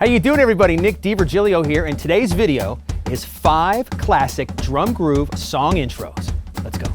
How you doing, everybody? Nick D'Virgilio here, and today's video is 5 classic drum groove song intros. Let's go.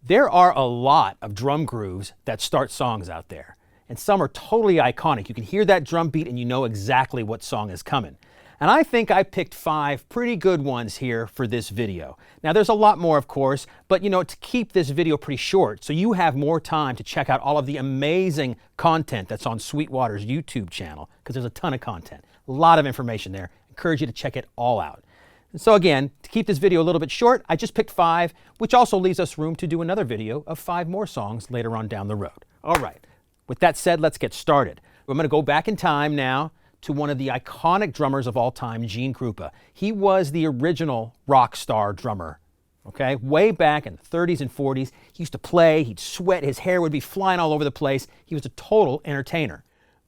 There are a lot of drum grooves that start songs out there, and some are totally iconic. You can hear that drum beat and you know exactly what song is coming. And I think I picked 5 pretty good ones here for this video. Now there's a lot more, of course, but to keep this video pretty short so you have more time to check out all of the amazing content that's on Sweetwater's YouTube channel, because there's a ton of content, a lot of information there. I encourage you to check it all out. And so again, to keep this video a little bit short, I just picked 5, which also leaves us room to do another video of 5 more songs later on down the road. All right, with that said, let's get started. I'm going to go back in time now to one of the iconic drummers of all time, Krupa. He was the original rock star drummer, okay? Way back in the 30s and 40s, he used to play, he'd sweat, his hair would be flying all over the place. He was a total entertainer.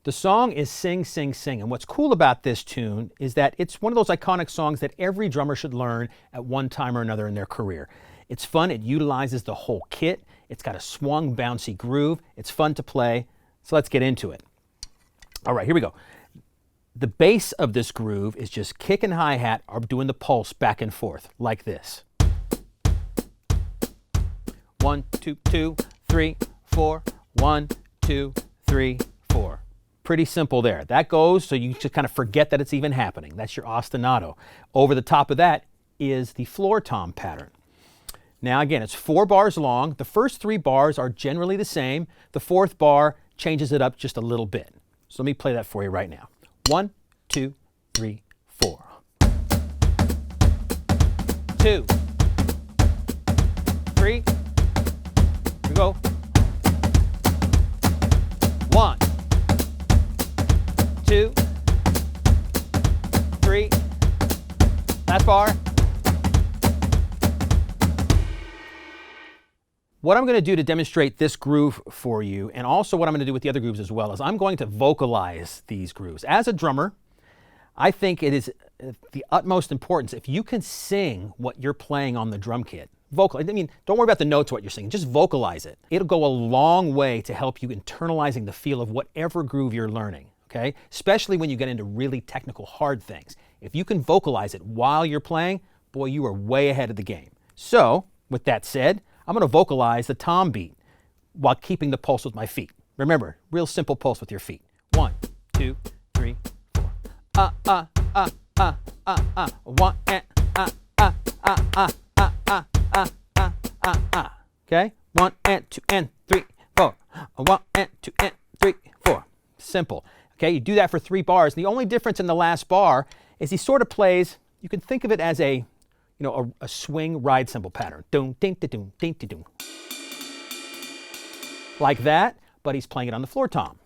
The song is Sing, Sing, Sing, and what's cool about this tune is that it's one of those iconic songs that every drummer should learn at one time or another in their career. It's fun, it utilizes the whole kit, it's got a swung, bouncy groove, it's fun to play, so let's get into it. All right, here we go. The bass of this groove is just kick and hi-hat are doing the pulse back and forth, like this. 1, 2, 2, 3, 4, 1, 2, 3, 4. Pretty simple there. That goes so you just kind of forget that it's even happening. That's your ostinato. Over the top of that is the floor tom pattern. Now again, it's 4 bars long. The first 3 bars are generally the same. The 4th bar changes it up just a little bit. So let me play that for you right now. 1, 2, 3, 4. 2, 3. Here we go. 1, 2, 3, last bar. What I'm going to do to demonstrate this groove for you, and also what I'm going to do with the other grooves as well, is I'm going to vocalize these grooves. As a drummer, I think it is the utmost importance if you can sing what you're playing on the drum kit. Don't worry about the notes, what you're singing, just vocalize it. It'll go a long way to help you internalizing the feel of whatever groove you're learning. Okay? Especially when you get into really technical, hard things. If you can vocalize it while you're playing, boy, you are way ahead of the game. So, with that said, I'm going to vocalize the tom beat while keeping the pulse with my feet. Remember, real simple pulse with your feet. 1, 2, 3, 4. 1 and Okay? 1 and 2 and 3, 4. 1 and 2 and 3, 4. Simple. Okay, you do that for 3 bars. The only difference in the last bar is he sort of plays, you can think of it as a swing ride cymbal pattern. Doom, ding, da, doom, ding, da, doom. Like that, but he's playing it on the floor tom.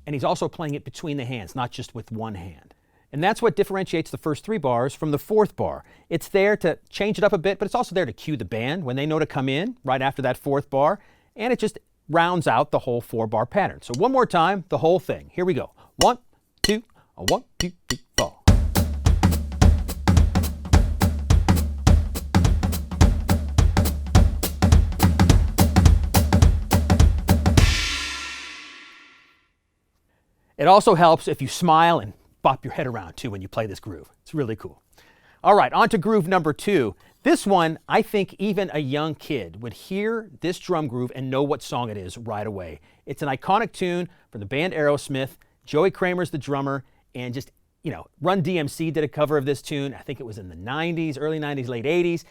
And he's also playing it between the hands, not just with one hand. And that's what differentiates the first 3 bars from the 4th bar. It's there to change it up a bit, but it's also there to cue the band when they know to come in right after that 4th bar. And it just rounds out the whole 4-bar pattern. So one more time, the whole thing. Here we go. 1, 2, 1, 2, 3, 4. It also helps if you smile and bop your head around too when you play this groove. It's really cool. All right, on to groove number 2. This one, I think even a young kid would hear this drum groove and know what song it is right away. It's an iconic tune from the band Aerosmith. Joey Kramer's the drummer, and just, Run DMC did a cover of this tune. I think it was in the 90s, early 90s, late 80s.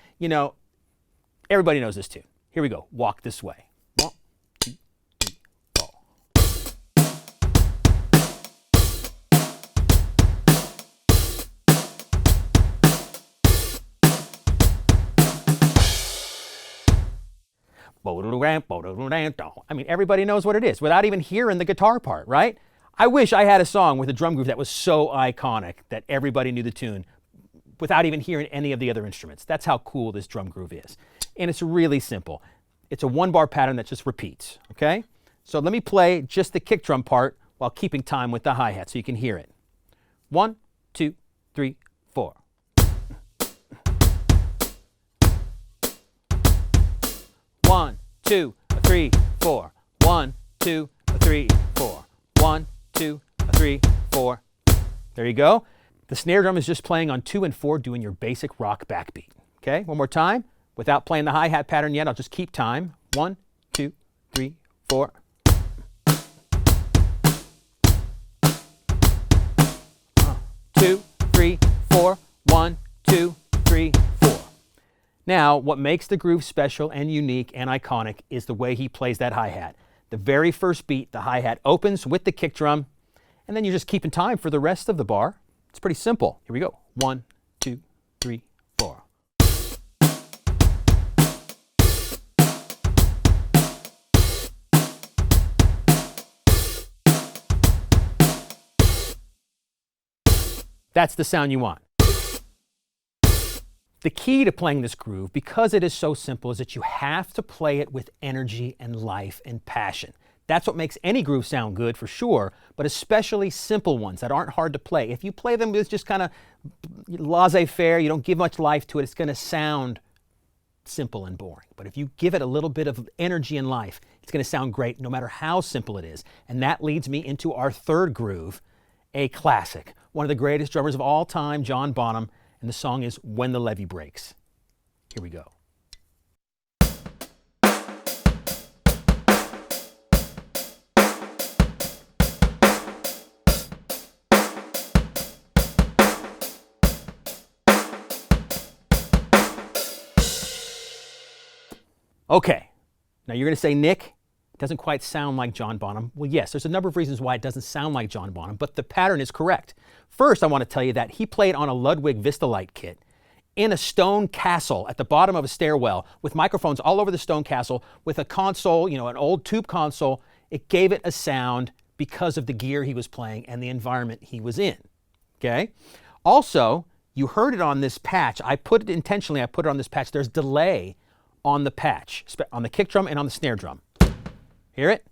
Everybody knows this tune. Here we go. Walk This Way. 1, 2, 3, 4. I mean, everybody knows what it is without even hearing the guitar part, right? I wish I had a song with a drum groove that was so iconic that everybody knew the tune without even hearing any of the other instruments. That's how cool this drum groove is. And it's really simple. It's a 1-bar pattern that just repeats, okay? So let me play just the kick drum part while keeping time with the hi-hat so you can hear it. 1, 2, 3, 4. 1, 2, 3, 4. 1, 2, 3, 4. 1, 2, 3, 4. There you go. The snare drum is just playing on 2 and 4, doing your basic rock backbeat. Okay, one more time. Without playing the hi-hat pattern yet, I'll just keep time. 1, 2, 3, 4. Two, 3, 4. 1, 2, 3, 4. Now, what makes the groove special and unique and iconic is the way he plays that hi-hat. The very first beat, the hi-hat opens with the kick drum, and then you're just keeping time for the rest of the bar. It's pretty simple. Here we go. 1, 2, 3, 4. That's the sound you want. The key to playing this groove, because it is so simple, is that you have to play it with energy and life and passion. That's what makes any groove sound good for sure, but especially simple ones that aren't hard to play. If you play them with just kind of laissez-faire, you don't give much life to it, it's going to sound simple and boring. But if you give it a little bit of energy and life, it's going to sound great no matter how simple it is. And that leads me into our third groove, a classic. One of the greatest drummers of all time, John Bonham, and the song is When the Levee Breaks. Here we go. Okay, now you're going to say, Nick, it doesn't quite sound like John Bonham. Well, yes, there's a number of reasons why it doesn't sound like John Bonham, but the pattern is correct. First, I want to tell you that he played on a Ludwig Vistalite kit in a stone castle at the bottom of a stairwell with microphones all over the stone castle with a console, you know, an old tube console. It gave it a sound because of the gear he was playing and the environment he was in, okay? Also, you heard it on this patch. I put it intentionally, I put it on this patch. There's delay on the patch, on the kick drum and on the snare drum. Hear it?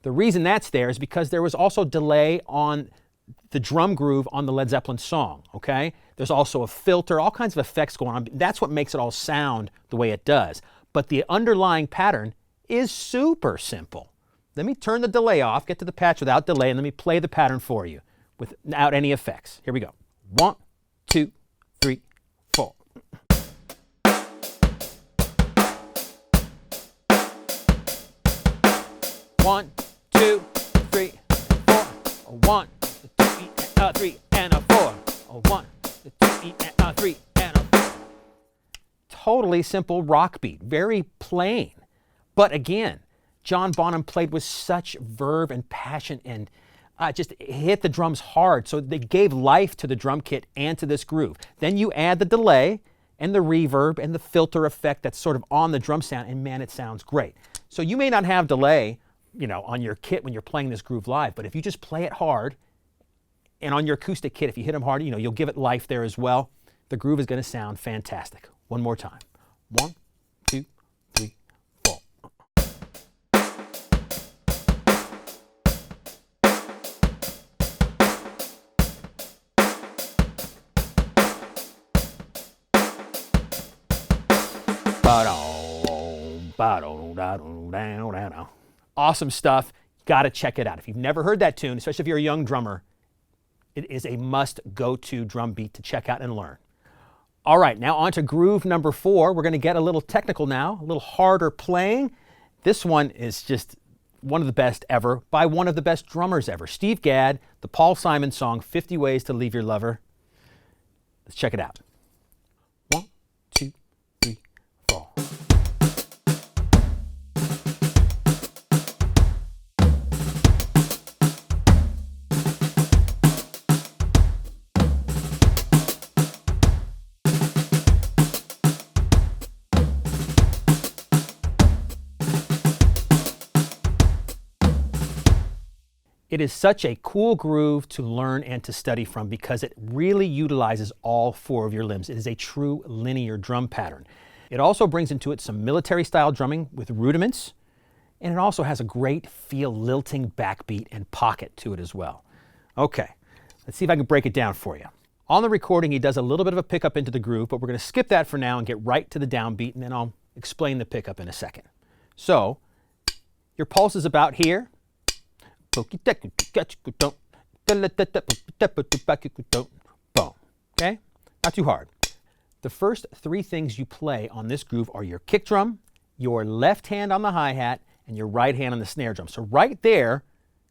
The reason that's there is because there was also delay on the drum groove on the Led Zeppelin song, okay? There's also a filter, all kinds of effects going on. That's what makes it all sound the way it does. But the underlying pattern is super simple. Let me turn the delay off, get to the patch without delay, and let me play the pattern for you without any effects. Here we go. 1, 2, 3, 4. 1, 2, 3, 4. 1, 2, 3, and a 4. 1, 2, 3, and a 4. Totally simple rock beat, very plain. But again, John Bonham played with such verve and passion and just hit the drums hard. So they gave life to the drum kit and to this groove. Then you add the delay and the reverb and the filter effect that's sort of on the drum sound, and man, it sounds great. So you may not have delay, you know, on your kit when you're playing this groove live, but if you just play it hard, and on your acoustic kit, if you hit them hard, you know, you'll give it life there as well. The groove is going to sound fantastic. One more time. 1, 2, 3, 4. Awesome stuff. Got to check it out. If you've never heard that tune, especially if you're a young drummer, it is a must-go-to drum beat to check out and learn. All right, now on to groove number 4. We're going to get a little technical now, a little harder playing. This one is just one of the best ever by one of the best drummers ever, Steve Gadd, the Paul Simon song, 50 Ways to Leave Your Lover. Let's check it out. 1, 2, 3, 4. It is such a cool groove to learn and to study from because it really utilizes all four of your limbs. It is a true linear drum pattern. It also brings into it some military-style drumming with rudiments, and it also has a great feel lilting backbeat and pocket to it as well. Okay, let's see if I can break it down for you. On the recording, he does a little bit of a pickup into the groove, but we're going to skip that for now and get right to the downbeat, and then I'll explain the pickup in a second. So, your pulse is about here. Okay? Not too hard. The first three things you play on this groove are your kick drum, your left hand on the hi-hat, and your right hand on the snare drum. So right there,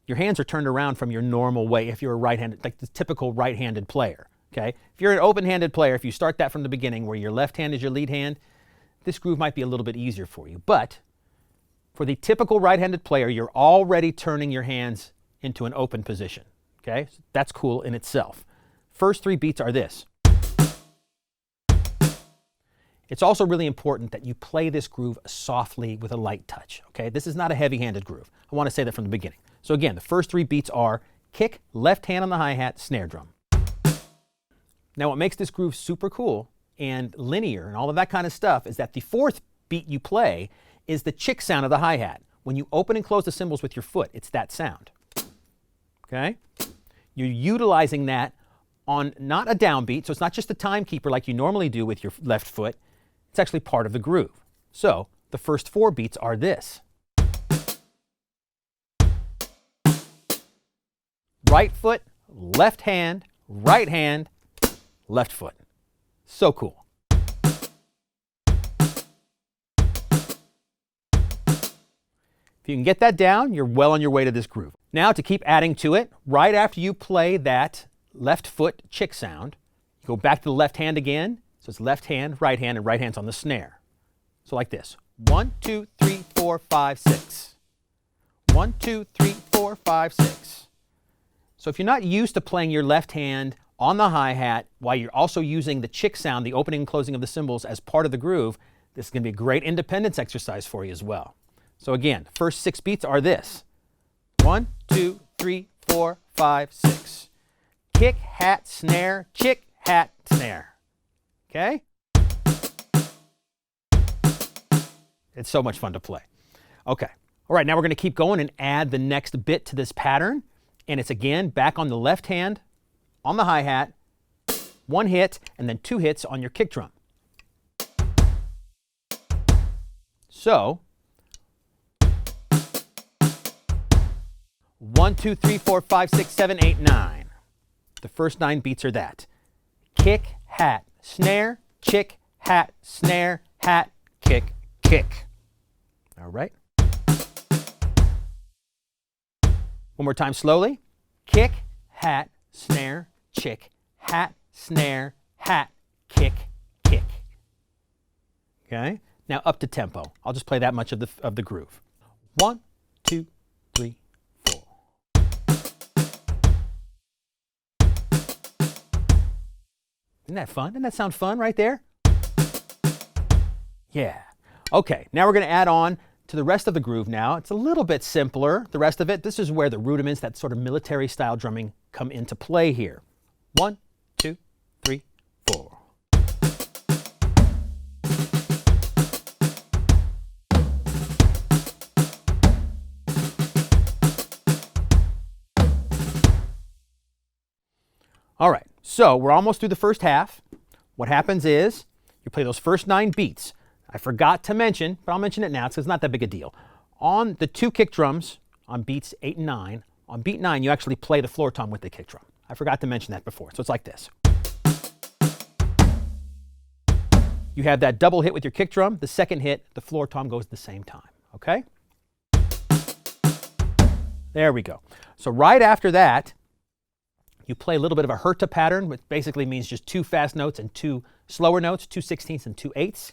your hands are turned around from your normal way if you're a right-handed, like the typical right-handed player. Okay? If you're an open-handed player, if you start that from the beginning where your left hand is your lead hand, this groove might be a little bit easier for you. But for the typical right-handed player, you're already turning your hands into an open position. Okay? So that's cool in itself. First three beats are this. It's also really important that you play this groove softly with a light touch. Okay? This is not a heavy-handed groove. I want to say that from the beginning. So again, the first three beats are kick, left hand on the hi-hat, snare drum. Now what makes this groove super cool and linear and all of that kind of stuff is that the fourth beat you play is the chick sound of the hi-hat. When you open and close the cymbals with your foot, it's that sound. Okay? You're utilizing that on not a downbeat, so it's not just a timekeeper like you normally do with your left foot. It's actually part of the groove. So the first four beats are this. Right foot, left hand, right hand, left foot. So cool. If you can get that down, you're well on your way to this groove. Now to keep adding to it, right after you play that left foot chick sound, you go back to the left hand again. So it's left hand, and right hand's on the snare. So like this. 1, 2, 3, 4, 5, 6. 1, 2, 3, 4, 5, 6. So if you're not used to playing your left hand on the hi-hat while you're also using the chick sound, the opening and closing of the cymbals as part of the groove, this is going to be a great independence exercise for you as well. So again, the first six beats are this. 1, 2, 3, 4, 5, 6. Kick, hat, snare, chick, hat, snare. Okay? It's so much fun to play. Okay. All right, now we're going to keep going and add the next bit to this pattern. And it's again back on the left hand, on the hi-hat, one hit, and then two hits on your kick drum. So, 1, 2, 3, 4, 5, 6, 7, 8, 9. The first 9 beats are that. Kick, hat, snare, chick, hat, snare, hat, kick, kick. All right. One more time slowly. Kick, hat, snare, chick, hat, snare, hat, kick, kick. Okay? Now up to tempo. I'll just play that much of the groove. 1, 2, 3, 4. Isn't that fun? Doesn't that sound fun right there? Yeah. Okay, now we're going to add on to the rest of the groove now. It's a little bit simpler, the rest of it. This is where the rudiments, that sort of military style drumming, come into play here. 1, 2, 3, 4. All right, so we're almost through the first half. What happens is you play those first 9 beats. I forgot to mention, but I'll mention it now because it's not that big a deal. On the 2 kick drums, on beats 8 and 9, on beat 9 you actually play the floor tom with the kick drum. I forgot to mention that before, so it's like this. You have that double hit with your kick drum. The second hit, the floor tom goes at the same time, okay? There we go. So right after that, you play a little bit of a herta pattern, which basically means just 2 fast notes and 2 slower notes, 2 16ths and 2 8ths.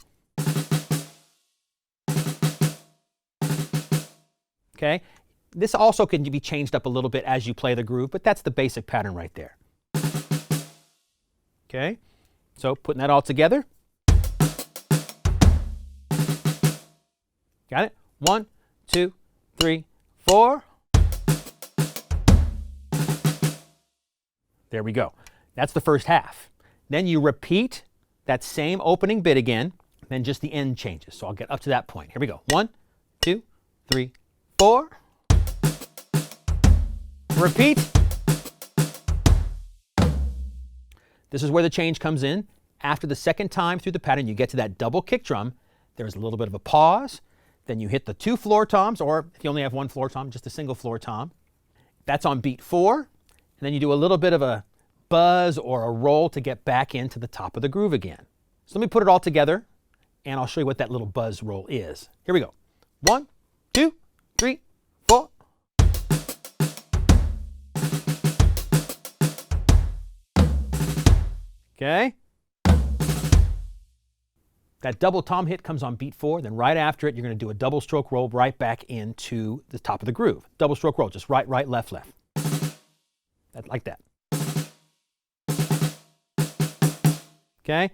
Okay? This also can be changed up a little bit as you play the groove, but that's the basic pattern right there. Okay? So putting that all together. Got it? 1, 2, 3, 4. There we go. That's the first half. Then you repeat that same opening bit again, then just the end changes. So I'll get up to that point. Here we go. 1, 2, 3, 4. Repeat. This is where the change comes in. After the second time through the pattern, you get to that double kick drum. There's a little bit of a pause. Then you hit the 2 floor toms, or if you only have 1 floor tom, just a single floor tom. That's on beat 4. And then you do a little bit of a buzz or a roll to get back into the top of the groove again. So let me put it all together, and I'll show you what that little buzz roll is. Here we go. 1, 2, 3, 4. Okay. That double tom hit comes on beat 4, then right after it, you're going to do a double stroke roll right back into the top of the groove. Double stroke roll, just right, right, left, left. Like that. Okay?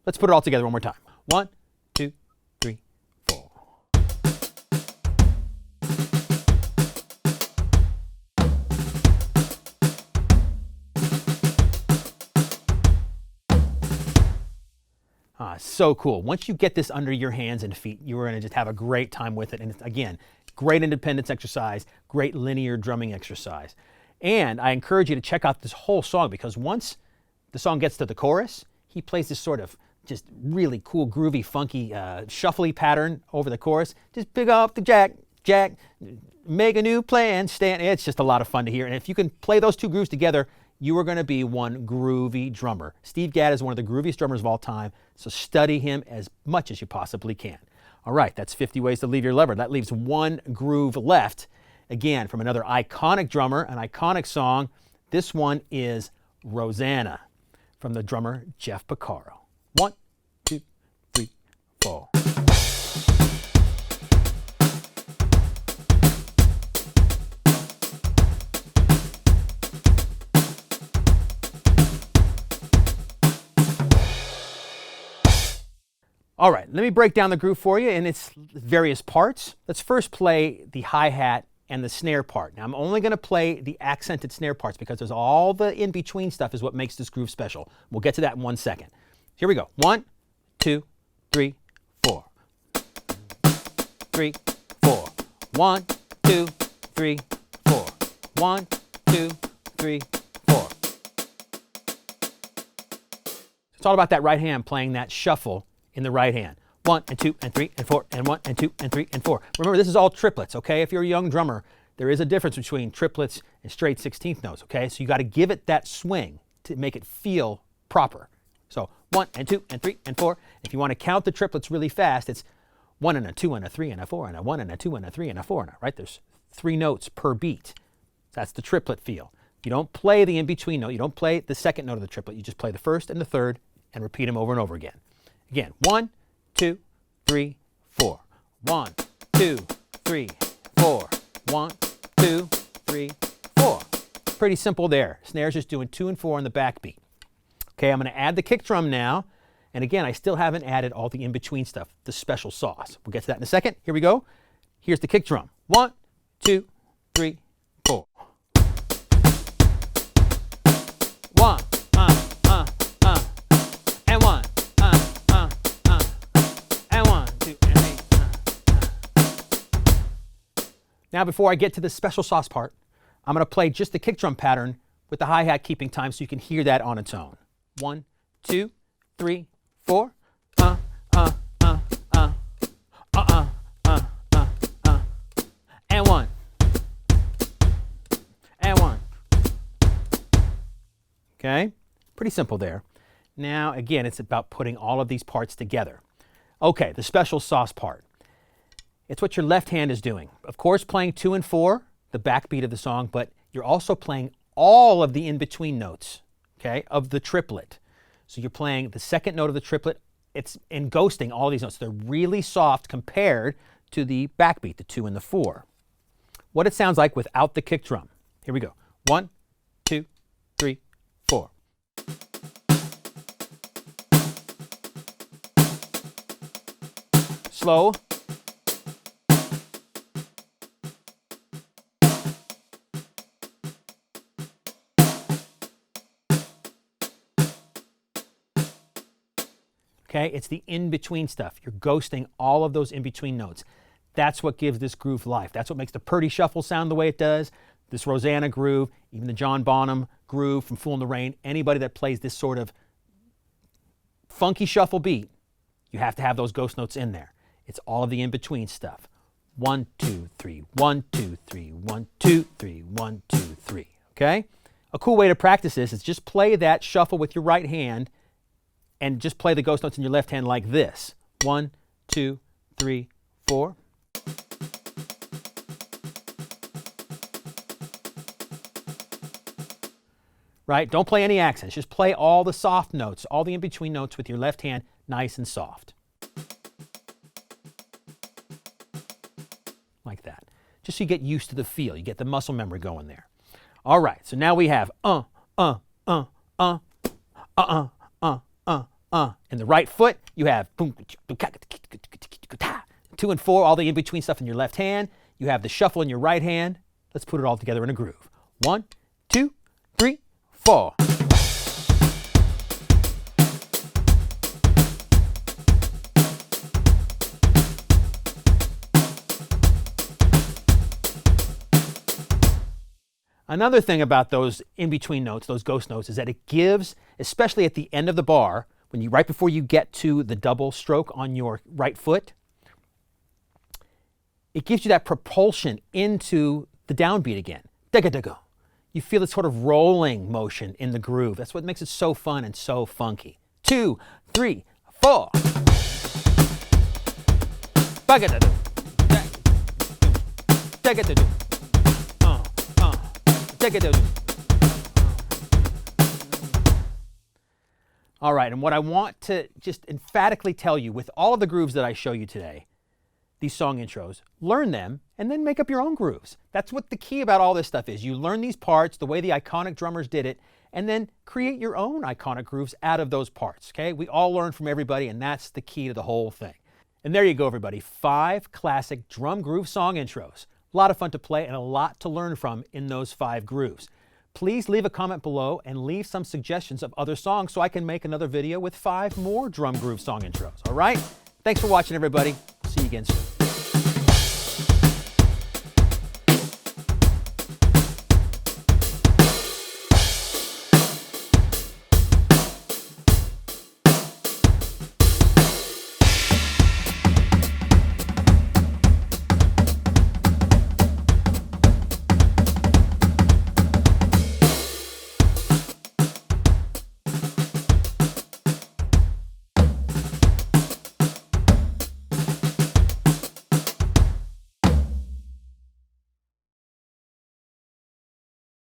Let's put it all together one more time. 1, 2, 3, 4. So cool. Once you get this under your hands and feet, you're going to just have a great time with it. And it's, again, great independence exercise, great linear drumming exercise. And I encourage you to check out this whole song, because once the song gets to the chorus, he plays this sort of just really cool, groovy, funky, shuffly pattern over the chorus. Just pick up the jack, jack, make a new plan, stand. It's just a lot of fun to hear. And if you can play those two grooves together, you are going to be one groovy drummer. Steve Gadd is one of the grooviest drummers of all time, so study him as much as you possibly can. All right, that's 50 ways to leave your lover. That leaves one groove left. Again, from another iconic drummer, an iconic song. This one is Rosanna from the drummer Jeff Porcaro. 1, 2, 3, 4. All right, let me break down the groove for you in its various parts. Let's first play the hi-hat and the snare part. Now, I'm only going to play the accented snare parts because there's all the in-between stuff is what makes this groove special. We'll get to that in 1 second. Here we go. 1, 2, 3, 4. 3, 4. 1, 2, 3, 4. 1, 2, 3, 4. It's all about that right hand playing that shuffle in the right hand. 1 and 2 and 3 and 4 and 1 and 2 and 3 and 4. Remember, this is all triplets, okay? If you're a young drummer, there is a difference between triplets and straight 16th notes, okay? So you got to give it that swing to make it feel proper. So 1 and 2 and 3 and 4. If you want to count the triplets really fast, it's 1 and a 2 and a 3 and a 4 and a 1 and a 2 and a 3 and a 4 and a, right? There's 3 notes per beat. That's the triplet feel. You don't play the in-between note. You don't play the second note of the triplet. You just play the first and the third and repeat them over and over again. Again, 1, 2, 3, 4. 1, 2, 3, 4. 1, 2, 3, 4. Pretty simple there. Snare's just doing 2 and 4 on the backbeat. Okay, I'm going to add the kick drum now. And again, I still haven't added all the in-between stuff, the special sauce. We'll get to that in a second. Here we go. Here's the kick drum. 1, 2, 3, 4. 1, and 1. Now, before I get to the special sauce part, I'm going to play just the kick drum pattern with the hi-hat keeping time so you can hear that on its own. 1, 2, 3, 4. And 1. And 1. Okay? Pretty simple there. Now, again, it's about putting all of these parts together. Okay, the special sauce part. It's what your left hand is doing. Of course, playing 2 and 4, the backbeat of the song, but you're also playing all of the in-between notes, okay, of the triplet. So you're playing the second note of the triplet. It's in ghosting all these notes. They're really soft compared to the backbeat, the 2 and the 4. What it sounds like without the kick drum. Here we go. 1, 2, 3, 4. Slow. okay? It's the in-between stuff. You're ghosting all of those in-between notes. That's what gives this groove life. That's what makes the Purdy Shuffle sound the way it does, this Rosanna groove, even the John Bonham groove from Fool in the Rain. Anybody that plays this sort of funky shuffle beat, you have to have those ghost notes in there. It's all of the in-between stuff. 1, 2, 3, 1, 2, 3, 1, 2, 3, 1, 2, 3, okay? A cool way to practice this is just play that shuffle with your right hand and just play the ghost notes in your left hand like this. 1, 2, 3, 4. Right? Don't play any accents. Just play all the soft notes, all the in-between notes with your left hand nice and soft. Like that. Just so you get used to the feel. You get the muscle memory going there. All right, so now we have in the right foot, you have 2 and 4, all the in-between stuff in your left hand. You have the shuffle in your right hand. Let's put it all together in a groove. 1, 2, 3, 4. Another thing about those in-between notes, those ghost notes, is that it gives, especially at the end of the bar, when you, right before you get to the double stroke on your right foot, it gives you that propulsion into the downbeat again. Dega-dega. You feel this sort of rolling motion in the groove. That's what makes it so fun and so funky. 2, 3, 4. Baga-da-doo. Dega-da-doo. All right, and what I want to just emphatically tell you with all of the grooves that I show you today, these song intros, learn them and then make up your own grooves. That's what the key about all this stuff is. You learn these parts the way the iconic drummers did it and then create your own iconic grooves out of those parts, okay? We all learn from everybody and that's the key to the whole thing. And there you go, everybody. 5 classic drum groove song intros. A lot of fun to play and a lot to learn from in those 5 grooves. Please leave a comment below and leave some suggestions of other songs so I can make another video with 5 more drum groove song intros, all right? Thanks for watching, everybody. See you again soon.